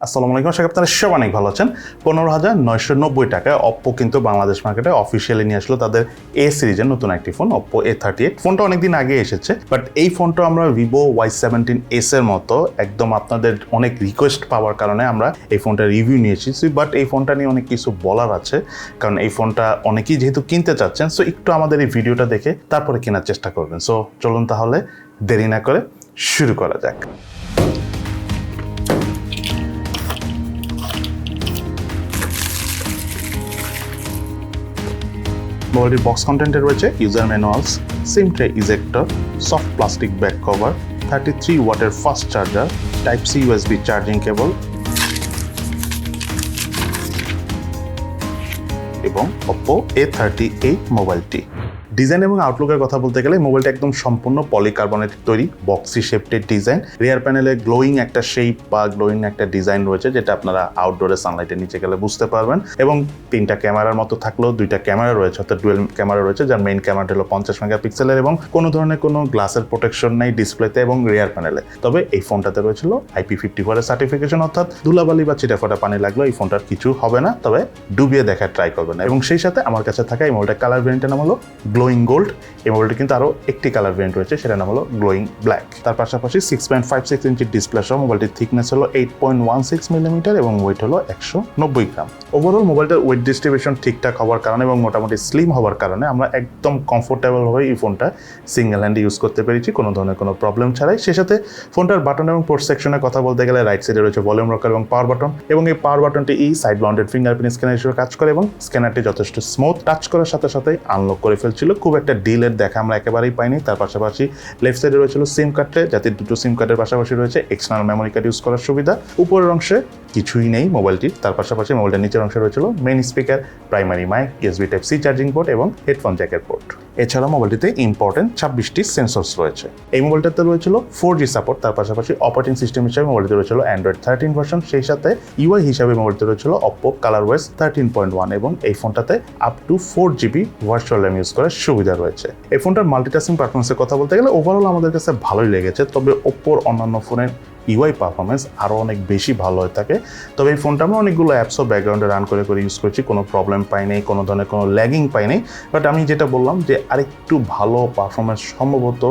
আসসালামু আলাইকুম, আশা করি আপনারা সব অনেক ভালো আছেন। 15,990 টাকায় অপ্পো কিন্তু বাংলাদেশ মার্কেটে অফিসিয়ালি নিয়ে আসলো তাদের এ সিরিজের নতুন একটি ফোন OPPO A38। ফোনটা অনেকদিন আগে এসেছে, বাট এই ফোনটা আমরা ভিভো Y17s এর মতো একদম আপনাদের অনেক রিকোয়েস্ট পাওয়ার কারণে আমরা এই ফোনটা রিভিউ নিয়ে এসেছি। বাট এই ফোনটা নিয়ে অনেক কিছু বলার আছে, কারণ এই ফোনটা অনেকেই যেহেতু কিনতে চাচ্ছেন, সো একটু আমাদের এই ভিডিওটা দেখে তারপরে কেনার চেষ্টা করবেন। সো চলুন তাহলে দেরি না করে শুরু করা যাক। মোবাইলটির বক্স কন্টেন্টে রয়েছে user manuals, SIM tray ejector, soft plastic back cover, 33 ওয়াটের fast charger, type C USB charging cable এবং OPPO A38 মোবাইলটি। ডিজাইন এবং আউটলুকের কথা বলতে গেলে মোবাইলটা একদম সম্পূর্ণ পলিকার্বনেট তৈরি, বক্সি শেপটেড ডিজাইন। রিয়ার প্যানেলে গ্লোয়িং একটা শেপ বা গ্লোয়িং একটা ডিজাইন রয়েছে, যেটা আপনারা আউটডোরে সানলাইটের নিচে গেলে বুঝতে পারবেন। এবং 3টা ক্যামেরার মতো থাকলেও 2টা ক্যামেরা রয়েছে, অর্থাৎ ডুয়েল ক্যামেরা রয়েছে, যার মেইন ক্যামেরাটা হলো 50 মেগাপিক্সেলের এবং কোনো ধরনের কোনো গ্লাসের প্রোটেকশন নেই ডিসপ্লেতে এবং রিয়ার প্যানেলে। তবে এই ফোনটাতে রয়েছিল IP54 এর সার্টিফিকেশন, অর্থাৎ ধুলাবালি বা চিটাফাটা পানি লাগলেও এই ফোনটার কিছু হবে না, তবে ডুবিয়ে দেখার ট্রাই করবেন না। এবং সেই সাথে আমার কাছে থাকা এই মোবাইলটার কালার ভেরিয়েন্টের নাম হলো গ্লোয়িং গোল্ড। এই মোবাইলটি কিন্তু আরও একটি কালার ভেরিয়েন্ট রয়েছে, সেটার নাম হলো গ্লোয়িং ব্ল্যাক। তার পাশাপাশি 6.56 ইঞ্চি ডিসপ্লে সহ মোবাইলটির থিকনেস হলো 8.16 মিলিমিটার এবং ওয়েট হলো 190 গ্রাম। ওভারঅল মোবাইলটার ওয়েট ডিস্ট্রিবিউশন ঠিকঠাক হওয়ার কারণে এবং মোটামুটি স্লিম হওয়ার কারণে আমরা একদম কমফোর্টেবল হয়ে এই ফোনটা সিঙ্গেল হ্যান্ডে ইউজ করতে পেরেছি কোনো ধরনের কোনো প্রবলেম ছাড়াই। সে সাথে ফোনটার বাটন এবং পোর্ট সেকশনের কথা বলতে গেলে রাইট সাইডে রয়েছে ভলিউম রকার এবং পাওয়ার বাটন, এবং এই পাওয়ার বাটনটি সাইড মাউন্টেড ফিঙ্গারপ্রিন্ট স্ক্যানার হিসেবে কাজ করে এবং স্ক্যানারটি যথেষ্ট স্মুথ, টাচ করার সাথে সাথে আনলক করে ফেলছিল। খুব একটা ডিলের দেখা আমরা একেবারেই পাইনি। তার পাশাপাশি লেফট সাইডে রয়েছিল সিম কার্ড ট্রে, যাতে দুটো সিম কার্ডের পাশাপাশি রয়েছে এক্সটার্নাল মেমোরি কার্ড ইউজ করার সুবিধা। উপরের অংশে কিছুই নেই মোবাইলটির। তার পাশাপাশি মোবাইলটার নিচের অংশে রয়েছিল main speaker, primary mic, USB type C charging port এবং হেডফোন জ্যাকের পোর্ট। এছাড়া মোবাইলটিতে ইম্পর্টেন্ট 26টি সেন্সরস রয়েছে। এই মোবাইলটাতে রয়েছিল 4G সাপোর্ট। তার পাশাপাশি অপারেটিং সিস্টেম হিসেবে মোবাইলটিতে রয়েছিল Android 13 ভার্সন। সেই সাথে UI হিসাবে মোবাইলটিতে রয়েছিল OPPO ColorOS 13.1 এবং এই ফোনটাতে up to 4GB virtual RAM use করার সুবিধা রয়েছে। এই ফোনটার মাল্টিটাস্কিং পারফরমেন্সের কথা বলতে গেলে ওভারঅল আমাদের কাছে ভালোই লেগেছে, তবে OPPOর অন্যান্য ফোনের UI পারফরমেন্স আরও অনেক বেশি ভালো হয়ে থাকে। তবে এই ফোনটা আমরা অনেকগুলো অ্যাপসও ব্যাকগ্রাউন্ডে রান করে ইউজ করছি, কোনো প্রবলেম পাই নাই, কোনো ধরনের কোনো ল্যাগিং পাই নাই। বাট আমি যেটা বললাম যে আরেকটু ভালো পারফরমেন্স সম্ভবত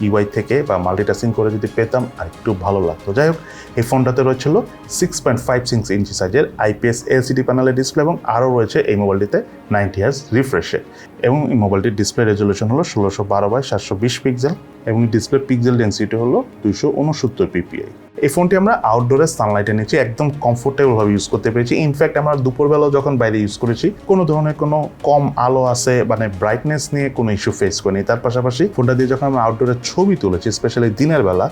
UI থেকে বা মাল্টিটাস্কিং করে যদি পেতাম আর একটু ভালো লাগতো। যাই হোক, এই ফোনটাতে রয়েছিল 6.56 ইঞ্চি সাইজের IPS LCD প্যানেলের ডিসপ্লে এবং আরও রয়েছে এই মোবাইলটিতে 90 হার্জ রিফ্রেশ রেট। এবং এই মোবাইলটির ডিসপ্লে রেজলিউশন হলো 1612/720 পিক্সেল এবং ডিসপ্লে পিক্সেল ডেন্সিটি হলো 269 ppi। এই ফোনটি আমরা আউটডোরে সানলাইটের নিচে একদম কমফোর্টেবলভাবে ইউজ করতে পেরেছি। ইনফ্যাক্ট আমরা দুপুরবেলাও যখন বাইরে ইউজ করেছি কোনো ধরনের কোনো কম আলো আছে মানে ব্রাইটনেস নিয়ে কোনো ইস্যু ফেস করিনি। তার পাশাপাশি ফোনটা দিয়ে যখন আমরা আউটডোরে ছবি তুলেছি, স্পেশালি দিনের বেলা,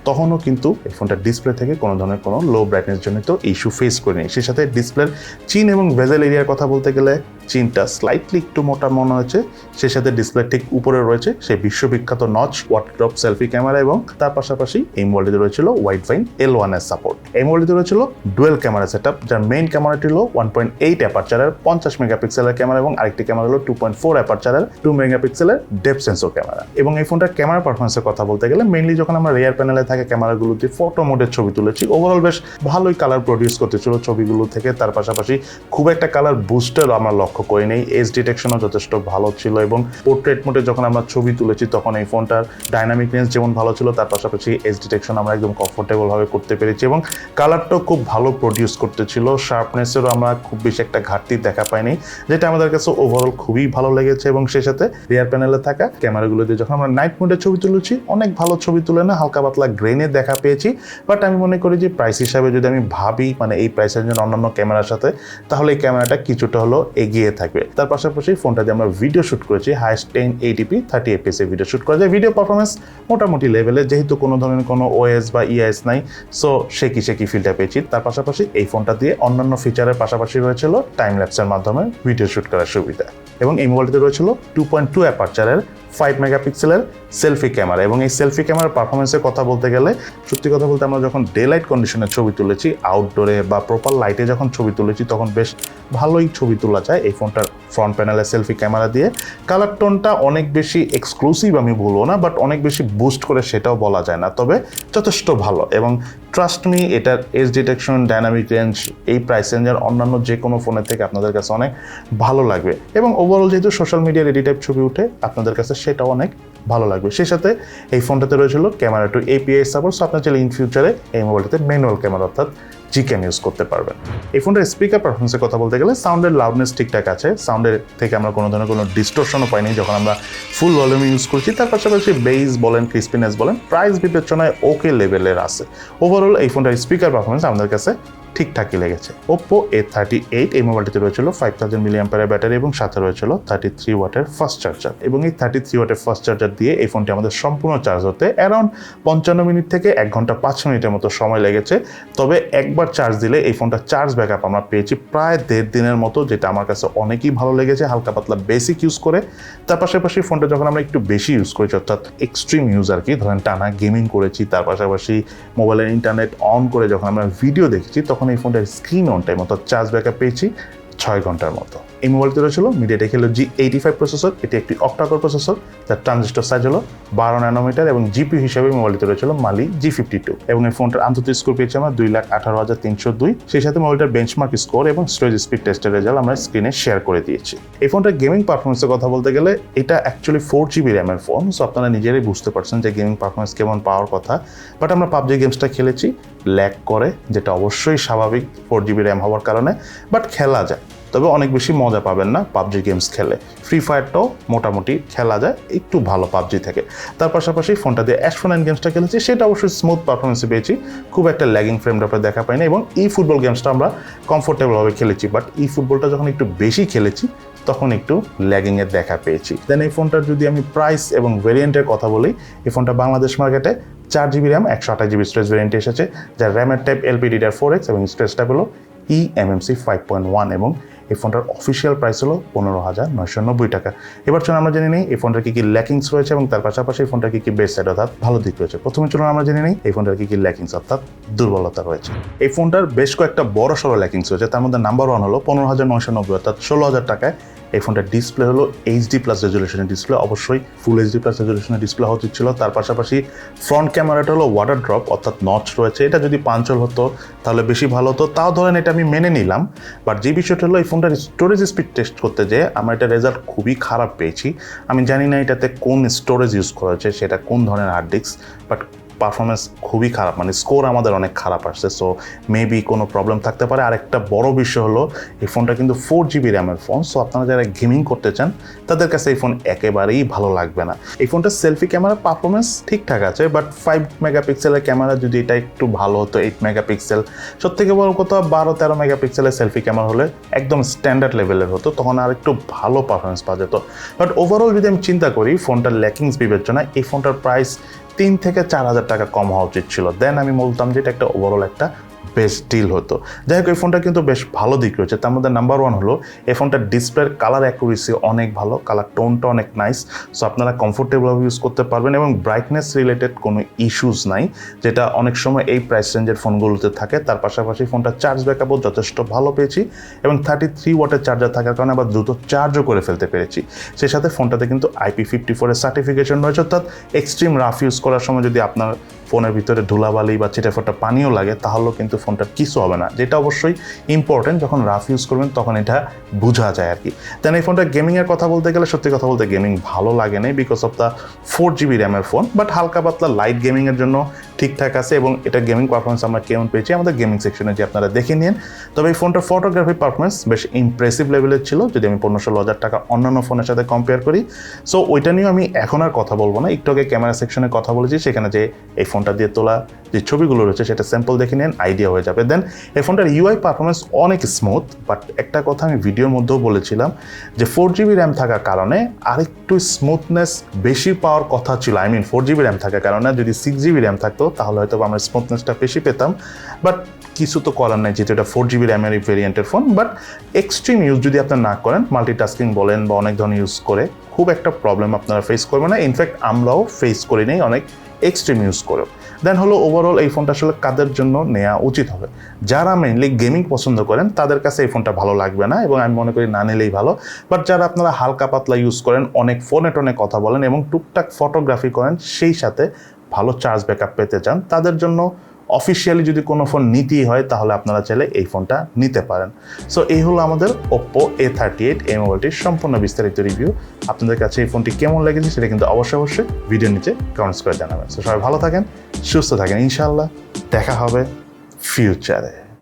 তখনও কিন্তু এই ফোনটার ডিসপ্লে থেকে কোনো ধরনের কোনো লো ব্রাইটনেস জনিত ইস্যু ফেস করিনি। সেই সাথে ডিসপ্লের চিন এবং ভেজেল এরিয়ার কথা বলতে গেলে চিনটা স্লাইটলি একটু মোটা মনে হয়েছে। সেই সাথে ডিসপ্লে ঠিক উপরে রয়েছে সেই বিশ্ববিখ্যাত নচ ওয়াটারড্রপ সেলফি ক্যামেরা এবং তার পাশাপাশি এই মোবাইলটিতে রয়েছিল ওয়াইড ফাইন L1 এর সাপোর্ট। এই মোবাইলটিতে রয়েছিল ডুয়েল ক্যামেরা সেটআপ, যার মেইন ক্যামেরাটি হলো 1.8 অ্যাপারচারের 50 মেগাপিক্সেলের ক্যামেরা এবং আরেকটি ক্যামেরা হলো 2.4 অ্যাপারচারের 2 মেগাপিক্সেলের ডেপথ সেন্সর ক্যামেরা। এবং এই ফোনটার ক্যামেরা পারফরমেন্সের কথা বলতে গেলে মেইনলি যখন আমরা রিয়ার প্যানেলে থাকা ক্যামেরাগুলোতে ফটো মোডের ছবি তুলেছি, ওভারঅল বেশ ভালোই কালার প্রডিউস করতেছিল ছবিগুলো থেকে। তার পাশাপাশি খুব একটা কালার বুস্টার আমরা লক্ষ্য করি নেই। এজ ডিটেকশনও যথেষ্ট ভালো ছিল এবং পোর্ট্রেট মোডে যখন আমরা ছবি তুলেছি তখন এই ফোনটার ডাইনামিক রেঞ্জ যেমন ভালো ছিল, তার পাশাপাশি এজ ডিটেকশন আমরা একদম কমফোর্টেবলভাবে করতে পেরেছি এবং কালারটাও খুব ভালো প্রডিউস করতেছিল। শার্পনেসেরও আমরা খুব বেশি একটা ঘাটতি দেখা পাইনি, যেটা আমাদের কাছে ওভারঅল খুবই ভালো লেগেছে। এবং সেই সাথে রিয়ার প্যানেলে থাকা ক্যামেরাগুলো দিয়ে যখন আমরা নাইট মোডে ছবি তুলেছি, অনেক ভালো ছবি তুলে না, হালকা পাতলা গ্রেনের দেখা পেয়েছি। বাট আমি মনে করি যে প্রাইস হিসাবে যদি আমি ভাবি মানে এই প্রাইসের জন্য অন্যান্য ক্যামেরার সাথে, তাহলে এই ক্যামেরাটা কিছুটা হলো এগিয়ে থাকবে। তার পাশাপাশি ফোনটা দিয়ে আমরা ভিডিও শ্যুট করেছি হাইস্ট 1080p 30 fps এ ভিডিও শ্যুট করা যায়। ভিডিও পারফরমেন্স মোটামুটি লেভেলে, যেহেতু কোনো ধরনের কোনো OS বা EIS নাই, সো শেকি ফিলটা পেয়েছি। তার পাশাপাশি এই ফোনটা দিয়ে অন্যান্য ফিচারের পাশাপাশি রয়েছিল টাইম ল্যাপসের মাধ্যমে ভিডিও শ্যুট করার সুবিধা। এবং এই মোবাইলটিতে রয়েছিল 2.2 অ্যাপারচারের 5 মেগাপিক্সেলের সেলফি ক্যামেরা, এবং এই সেলফি ক্যামেরার পারফরমেন্সের কথা বলতে গেলে সত্যি কথা বলতে আমরা যখন ডে লাইট কন্ডিশনে ছবি তুলেছি, আউটডোরে বা প্রপার লাইটে যখন ছবি তুলেছি তখন বেশ ভালোই ছবি তোলা যায় এই ফোনটার ফ্রন্ট প্যানেলের সেলফি ক্যামেরা দিয়ে। কালার টোনটা অনেক বেশি এক্সক্লুসিভ আমি বলবো না, বাট অনেক বেশি বুস্ট করে সেটাও বলা যায় না, তবে যথেষ্ট ভালো। এবং ট্রাস্ট মি, এটার এজ ডিটেকশন, ডাইনামিক রেঞ্জ এই প্রাইস রেঞ্জের অন্যান্য যে কোনো ফোনের থেকে আপনাদের কাছে অনেক ভালো লাগবে। এবং ওভারঅল যেহেতু সোশ্যাল মিডিয়া রেডি টাইপ ছবি উঠে আপনাদের কাছে সেটাও অনেক ভালো লাগবে। সেই সাথে এই ফোনটাতে রয়েছিল camera two API support, so আপনার চাইলে ইন ফিউচারে এই মোবাইলটাতে ম্যানুয়াল ক্যামেরা অর্থাৎ জিক্যাম ইউজ করতে পারবেন। এই ফোনটার স্পিকার পারফরমেন্সের কথা বলতে গেলে সাউন্ডের লাউডনেস ঠিকঠাক আছে, সাউন্ডের থেকে আমরা কোনো ধরনের কোনো ডিস্টোরশনও পাইনি যখন আমরা ফুল ভলিউম ইউজ করছি। তার পাশাপাশি বেস বলেন, ক্রিস্পিনেস বলেন, প্রাইস বিবেচনায় ওকে লেভেলের আছে। ওভারঅল এই ফোনটার স্পিকার পারফরমেন্স আমাদের কাছে ঠিকঠাকই লেগেছে। OPPO A38 এই মোবাইলটিতে রয়েছিল 5000 mAh ব্যাটারি এবং সাথে রয়েছিল 33 ওয়াটের ফাস্ট চার্জার, এবং এই 33 ওয়াটের ফাস্ট চার্জার দিয়ে এই ফোনটি আমাদের সম্পূর্ণ চার্জ হতে অ্যারাউন্ড 55 মিনিট থেকে 1 ঘন্টা 5 মিনিটের মতো সময় লেগেছে। তবে একবার চার্জ দিলে এই ফোনটা চার্জ ব্যাকআপ আমরা পেয়েছি প্রায় 1.5 দিনের মতো, যেটা আমার কাছে অনেকই ভালো লেগেছে হালকা পাতলা বেসিক ইউজ করে। তার পাশাপাশি ফোনটা যখন আমরা একটু বেশি ইউজ করেছি অর্থাৎ এক্সট্রিম ইউজ আর কি, ধরেন টানা গেমিং করেছি, তার পাশাপাশি মোবাইলের ইন্টারনেট অন করে যখন আমরা ভিডিও দেখেছি তখন এই ফোনটার স্ক্রিন অন টাইম অর্থাৎ চার্জ ব্যাকআপ পেয়েছি 6 ঘন্টার মতো। এই মোবাইলটি রয়েছিল মিডিয়াটেক Helio G85 প্রসেসর, এটি একটি অক্টাকোর প্রসেসর, যার ট্রানজিস্টর সাইজ হলো 12 ন্যানোমিটার, এবং জিপিইউ হিসেবে মোবাইলটি রয়েছিল মালি G52, এবং এই ফোনটার আন্তর্জাতিক স্কোর পেয়েছি আমরা 2,18,302। সেই সাথে মোবাইলটার বেঞ্চমার্ক স্কোর এবং স্টোরেজ স্পিড টেস্টের রেজাল্ট আমরা স্ক্রিনে শেয়ার করে দিয়েছি। এই ফোনটার গেমিং পারফরমেন্সের কথা বলতে গেলে এটা অ্যাকচুয়ালি 4GB র্যামের ফোন, সো আপনারা নিজেরাই বুঝতে পারছেন যে গেমিং পারফরমেন্স কেমন পাওয়ার কথা। বাট আমরা পাবজি গেমসটা খেলেছি, ল্যাগ করে, যেটা অবশ্যই স্বাভাবিক 4GB র্যাম হওয়ার কারণে, বাট খেলা যায়। তবে অনেক বেশি মজা পাবেন না পাবজি গেমস খেলে। ফ্রি ফায়ারটাও মোটামুটি খেলা যায়, একটু ভালো পাবজি থেকে। তার পাশাপাশি ফোনটা দিয়ে অ্যাস্ট্রোনাইট গেমসটা খেলেছি, সেটা অবশ্যই স্মুথ পারফরমেন্সে পেয়েছি, খুব একটা ল্যাগিং ফ্রেম ড্রপে দেখা পাইনি। এবং ফুটবল গেমসটা আমরা কমফোর্টেবলভাবে খেলেছি, বাট ফুটবলটা যখন একটু বেশি খেলেছি তখন একটু ল্যাগিংয়ের দেখা পেয়েছি। দেন এই ফোনটার যদি আমি প্রাইস এবং ভেরিয়েন্টের কথা বলি, এই ফোনটা বাংলাদেশ মার্কেটে 4GB র্যাম 128GB স্টোরেজ ভেরিয়েন্টে এসেছে, যার র্যামের টাইপ LPDDR4X এবং স্টোরেজ টাইপ হলো eMMC 5.1, এবং এই ফোনটার অফিসিয়াল প্রাইস হলো 15,990 টাকা। এবার চলুন আমরা জেনে নিই এই ফোনটার কী ল্যাকিংস রয়েছে এবং তার পাশাপাশি এই ফোনটার কী বেস্ট সাইড অর্থাৎ ভালো দিক রয়েছে। প্রথমে চলুন আমরা জেনে নিই এই ফোনটার কী ল্যাকিংস অর্থাৎ দুর্বলতা রয়েছে। এই ফোনটার বেশ কয়েকটা বড় সড়ো ল্যাকিংস রয়েছে, তার মধ্যে নাম্বার 1 হলো 15,990 অর্থাৎ 16,000 টাকায় এই ফোনটার ডিসপ্লে হলো HD+ রেজলিউশনের ডিসপ্লে, অবশ্যই ফুল HD+ রেজলিউশনের ডিসপ্লে হওয়া উচিত ছিল। তার পাশাপাশি ফ্রন্ট ক্যামেরাটা হলো ওয়াটার ড্রপ অর্থাৎ নচ রয়েছে, এটা যদি পাঞ্চল হতো তাহলে বেশি ভালো হতো, তাও ধরেন এটা আমি মেনে নিলাম। বাট যে বিষয়টা হলো এই ফোনটার স্টোরেজ স্পিড টেস্ট করতে যেয়ে আমার এটা রেজাল্ট খুবই খারাপ পেয়েছি। আমি জানি না এটাতে কোন স্টোরেজ ইউজ করা হয়েছে, সেটা কোন ধরনের হার্ড ডিস্ক, বাট পারফরমেন্স খুবই খারাপ, মানে স্কোর আমাদের অনেক খারাপ আসছে। সো মেবি কোনো প্রবলেম থাকতে পারে। আর একটা বড় বিষয় হলো এই ফোনটা কিন্তু 4GB র্যামের ফোন, সো আপনারা যারা গেমিং করতে চান তাদের কাছে এই ফোন একেবারেই ভালো লাগবে না। এই ফোনটা সেলফি ক্যামেরা পারফরমেন্স ঠিকঠাক আছে, বাট 5 মেগাপিক্সেলের ক্যামেরা যদি এটা একটু ভালো হতো, 8 মেগাপিক্সেল, সবথেকে বড় কথা 12-13 মেগাপিক্সেলের সেলফি ক্যামেরা হলে একদম স্ট্যান্ডার্ড লেভেলের হতো, তখন আর একটু ভালো পারফরমেন্স পাওয়া যেত। বাট ওভারঅল যদি আমি চিন্তা করি ফোনটার ল্যাকিংস বিবেচনায় এই ফোনটার প্রাইস 3 থেকে 4,000 টাকা কম হওয়া উচিত ছিল। দেন আমি বলতাম যে এটা একটা ওভারঅল একটা বেস্ট ডিল হতো। যাই হোক, এই ফোনটা কিন্তু বেশ ভালো দিক রয়েছে, তার মধ্যে নাম্বার 1 হলো এই ফোনটার ডিসপ্লের কালার অ্যাকুরেসি অনেক ভালো, কালার টোনটা অনেক নাইস, সো আপনারা কমফোর্টেবলভাবে ইউজ করতে পারবেন এবং ব্রাইটনেস রিলেটেড কোনো ইস্যুস নাই, যেটা অনেক সময় এই প্রাইস রেঞ্জের ফোনগুলোতে থাকে। তার পাশাপাশি ফোনটার চার্জ ব্যাকআপও যথেষ্ট ভালো পেয়েছি এবং 33 ওয়াটের চার্জার থাকার কারণে আবার দ্রুত চার্জও করে ফেলতে পেরেছি। সেই সাথে ফোনটাতে কিন্তু IP54 এর সার্টিফিকেশন রয়েছে, অর্থাৎ এক্সট্রিম রাফ ইউজ করার সময় যদি আপনার ফোনের ভিতরে ধুলাবালি বা ছিটেফোঁটা পানিও লাগে তাহলেও কিন্তু ফোনটার কিছু হবে না, যেটা অবশ্যই ইম্পর্টেন্ট। যখন রাফ ইউজ করবেন তখন এটা বোঝা যায় আর কি। দেন এই ফোনটা গেমিংয়ের কথা বলতে গেলে সত্যি কথা বলতে গেমিং ভালো লাগে না বিকজ অফ দ্য 4GB র্যামের ফোন, বাট হালকা পাতলা লাইট গেমিংয়ের জন্য ঠিকঠাক আছে এবং এটা গেমিং পারফরমেন্স আমরা কেমন পেয়েছি আমাদের গেমিং সেকশনে যে আপনারা দেখে নিন। তবে এই ফোনটার ফটোগ্রাফি পারফরমেন্স বেশ ইমপ্রেসিভ লেভেলের ছিল যদি আমি 15-16,000 টাকা অন্যান্য ফোনের সাথে কম্পেয়ার করি। সো ওইটা নিয়েও আমি এখন আর কথা বলবো না, একটু আগে ক্যামেরা সেকশনে কথা বলেছি, সেখানে যে এই ফোন ফোনটা দিয়ে তোলা যে ছবিগুলো রয়েছে সেটা স্যাম্পল দেখে নেন, আইডিয়া হয়ে যাবে। দেন এই ফোনটার ইউআই পারফরমেন্স অনেক স্মুথ, বাট একটা কথা আমি ভিডিওর মধ্যেও বলেছিলাম যে 4GB র্যাম থাকার কারণে আরেকটু স্মুথনেস বেশি পাওয়ার কথা ছিল। 4GB র্যাম থাকার কারণে যদি 6GB র্যাম থাকতো তাহলে হয়তো আমরা স্মুথনেসটা বেশি পেতাম, বাট কিছু তো করার নাই যেহেতু এটা 4GB র্যামের ভেরিয়েন্টের ফোন। বাট এক্সট্রিম ইউজ যদি আপনার না করেন, মাল্টিটাস্কিং বলেন বা অনেক ধরনের ইউজ করে, খুব একটা প্রবলেম আপনারা ফেস করবেন না। ইনফ্যাক্ট আমরাও ফেস করি নাই অনেক এক্সট্রিম ইউজ করেও। দেন হলো ওভারঅল এই ফোনটা আসলে কাদের জন্য নেওয়া উচিত হবে, যারা মেইনলি গেমিং পছন্দ করেন তাদের কাছে এই ফোনটা ভালো লাগবে না, এবং আমি মনে করি না নিলেই ভালো। বাট যারা আপনারা হালকা পাতলা ইউজ করেন, অনেক ফোনে টোনে কথা বলেন এবং টুকটাক ফটোগ্রাফি করেন, সেই সাথে ভালো চার্জ ব্যাকআপ পেতে চান, তাদের জন্য অফিসিয়ালি যদি কোনো ফোন নিতেই হয় তাহলে আপনারা চাইলে এই ফোনটা নিতে পারেন। সো এই হলো আমাদের OPPO A38 এই মোবাইলটির সম্পূর্ণ বিস্তারিত রিভিউ। আপনাদের কাছে এই ফোনটি কেমন লেগেছে সেটা কিন্তু অবশ্যই ভিডিওর নিচে কমেন্টস করে জানাবেন। সো সবাই ভালো থাকেন, সুস্থ থাকেন, ইনশাআল্লাহ দেখা হবে ফিউচারে।